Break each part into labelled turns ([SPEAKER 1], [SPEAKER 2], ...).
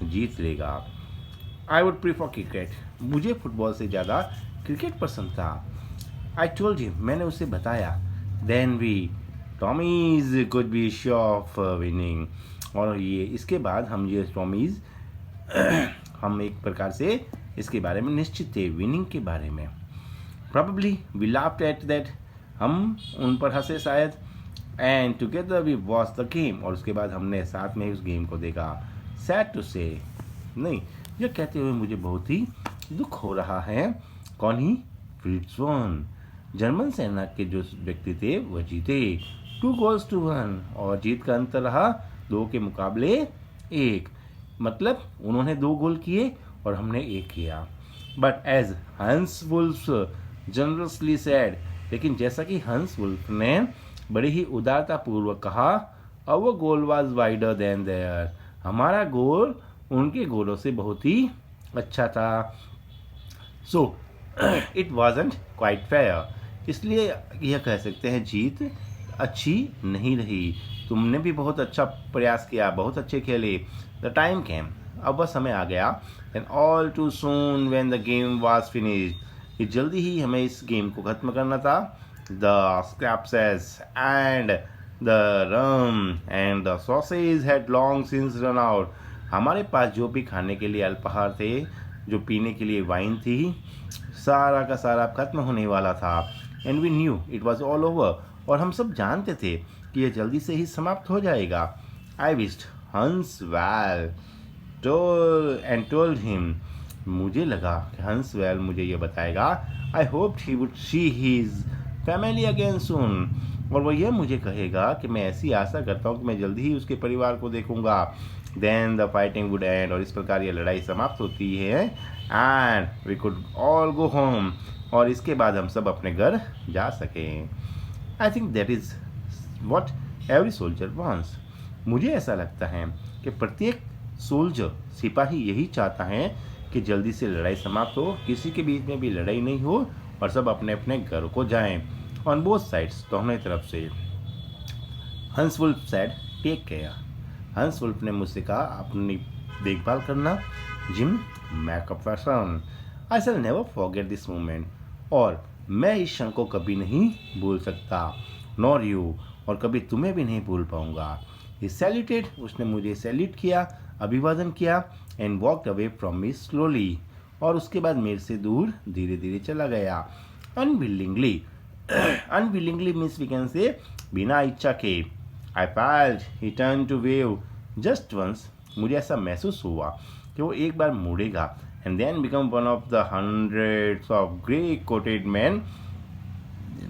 [SPEAKER 1] जीत लेगा। I would prefer cricket, मुझे football से ज़्यादा क्रिकेट पसंद था। आई टोल्ड हिम, मैंने उसे बताया। Then we Tommies could be sure of winning, और ये इसके बाद हम ये टॉमीज हम एक प्रकार से इसके बारे में निश्चित थे, विनिंग के बारे में। Probably we laughed at that, हम उन पर हंसे शायद। And together we watch the game, और उसके बाद हमने साथ में उस गेम को देखा। सैड टू से, नहीं, यह कहते हुए मुझे बहुत ही दुख हो रहा है। कौन ही? फ्रिट्ज वॉन, जर्मन सेना के जो व्यक्ति थे वह जीते 2-1, और जीत का अंतर रहा 2 के मुकाबले 1। मतलब उन्होंने 2 गोल किए और हमने 1 किया। बट एज हंस वुल्फ जनरसली सैड, लेकिन जैसा कि हंस वुल्फ ने बड़ी ही उदारतापूर्वक कहा, our goal was wider than their, हमारा गोल उनके गोलों से बहुत ही अच्छा था। So it wasn't quite fair, इसलिए यह कह सकते हैं जीत अच्छी नहीं रही। तुमने भी बहुत अच्छा प्रयास किया, बहुत अच्छे खेले। द टाइम केम, अब वह समय आ गया। And all too soon when the game was finished, कि जल्दी ही हमें इस गेम को खत्म करना था। The scraps and the rum and the sausage had long since run out, हमारे पास जो भी खाने के लिए अल्पाहार थे, जो पीने के लिए वाइन थी, सारा का सारा खत्म होने वाला था। And we knew it was all over, और हम सब जानते थे कि यह जल्दी से ही समाप्त हो जाएगा। आई विश्ड हंस वेल टोल्ड हिम, मुझे लगा कि हंस वेल मुझे ये बताएगा। I hope he would see his family again सून, और वो ये मुझे कहेगा कि मैं ऐसी आशा करता हूँ कि मैं जल्दी ही उसके परिवार को देखूंगा। Then the fighting would end, और इस प्रकार ये लड़ाई समाप्त होती है। And we could all go home, और इसके बाद हम सब अपने घर जा सकें। I think that is what every soldier wants, मुझे ऐसा लगता है कि प्रत्येक सोल्जर, सिपाही यही चाहता है कि जल्दी से लड़ाई समाप्त हो, किसी के बीच में भी लड़ाई नहीं हो, और सब अपने अपने घर को जाएं, ऑन बोथ साइड्स, दोनों तरफ से। हंस वुल्फ सेड, टेक केयर, हंस वुल्फ ने मुझसे कहा अपनी देखभाल करना। Gym Macpherson, I shell never forget this moment, और मैं इस क्षण को कभी नहीं भूल सकता। नॉर यू, और कभी तुम्हें भी नहीं भूल पाऊंगा। ही सैल्यूटेड, उसने मुझे सैल्यूट किया, अभिवादन किया। And walked away from me slowly, और उसके बाद मेरे से दूर धीरे धीरे चला गया। Unwillingly, unwillingly means we can say बिना इच्छा के। I felt he turn to wave just once, मुझे ऐसा महसूस हुआ कि वो एक बार मुड़ेगा। And then become one of the hundreds of grey coated man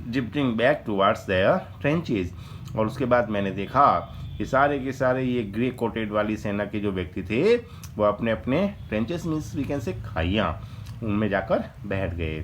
[SPEAKER 1] drifting back towards their trenches, और उसके बाद मैंने देखा कि सारे के सारे ये ग्रे कोटेड वाली सेना के जो व्यक्ति थे वो अपने अपने ट्रेंचेस मीन्स वी कैन से खाइयाँ, उनमें जाकर बैठ गए।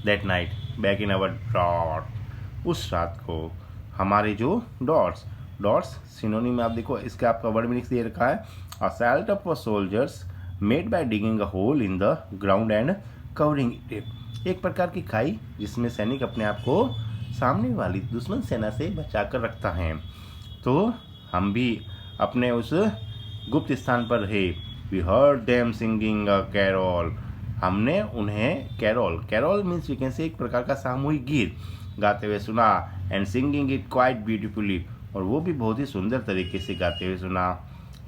[SPEAKER 1] That night back in our dot, उस रात को हमारे जो डॉट्स, डॉट्स सिनोनिम में आप देखो इसका आपका वर्ड मीनिंग दे रखा है। A shelter of soldiers made by digging a hole in the ground and covering it, एक प्रकार की खाई जिसमें सैनिक अपने आप को सामने वाली दुश्मन सेना से बचा कर रखता है। तो हम भी अपने उस गुप्त स्थान पर रहे। We heard them singing a carol, हमने उन्हें carol, carol means we can say एक प्रकार का सामूहिक गीत गाते हुए सुना। And singing it quite beautifully, और वो भी बहुत ही सुंदर तरीके से गाते हुए सुना।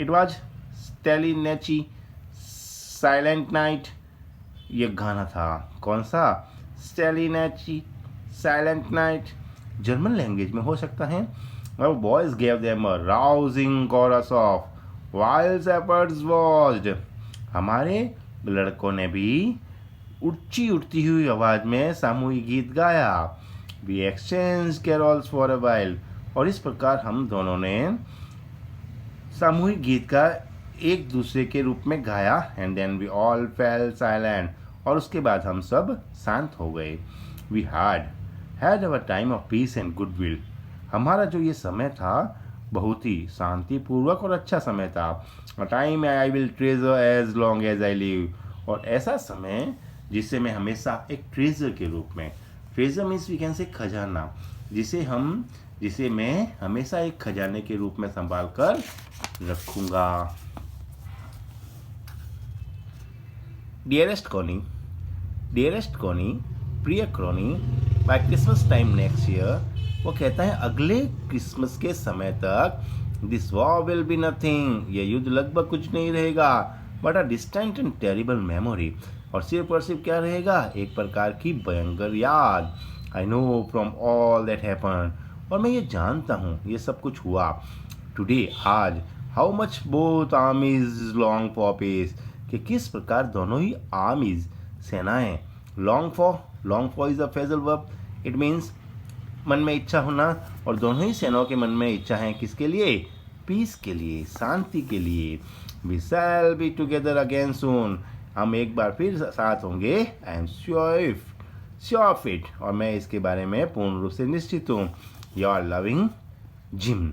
[SPEAKER 1] It was Stille Nacht silent night, ये गाना था कौन सा? Stille Nacht silent night, German language में हो सकता है। और boys gave them a rousing chorus of while shepherds watched, हमारे लड़कों ने भी ऊंची उठती हुई आवाज में सामूहिक गीत गाया। We exchange carols for a while, और इस प्रकार हम दोनों ने सामूहिक गीत का एक दूसरे के रूप में गाया। And then we all fell silent, और उसके बाद हम सब शांत हो गए। We had our time of peace and goodwill, हमारा जो ये समय था बहुत ही शांतिपूर्वक और अच्छा समय था। A time I will treasure as long as I live, और ऐसा समय जिसे मैं हमेशा एक ट्रेजर के रूप में, ट्रेजर मीन्स वी कैन से खजाना, जिसे मैं हमेशा एक खजाने के रूप में संभाल कर रखूँगा। डियरेस्ट कॉनी, प्रिय Connie, by Christmas time next year, वो कहता है अगले क्रिसमस के समय तक this war will be nothing, ये युद्ध लगभग कुछ नहीं रहेगा, but a distant and terrible memory, और सिर्फ और सिर्फ क्या रहेगा, एक प्रकार की भयंकर याद। I know from all that happen, और मैं ये जानता हूँ ये सब कुछ हुआ टुडे, आज, how much both आर्मीज long for piece, कि किस प्रकार दोनों ही आर्मीज सेनाएं long for is a phrasal verb, it means मन में इच्छा होना, और दोनों ही सेनाओं के मन में इच्छा है किसके लिए, पीस के लिए, शांति के लिए। We shall be together again soon, हम एक बार फिर साथ होंगे, I am sure of it, और मैं इसके बारे में पूर्ण रूप से निश्चित हूँ। Your loving gym.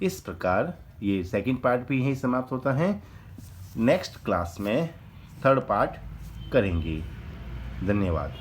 [SPEAKER 1] इस प्रकार ये सेकंड पार्ट भी यहीं समाप्त होता है। नेक्स्ट क्लास में थर्ड पार्ट करेंगे। धन्यवाद।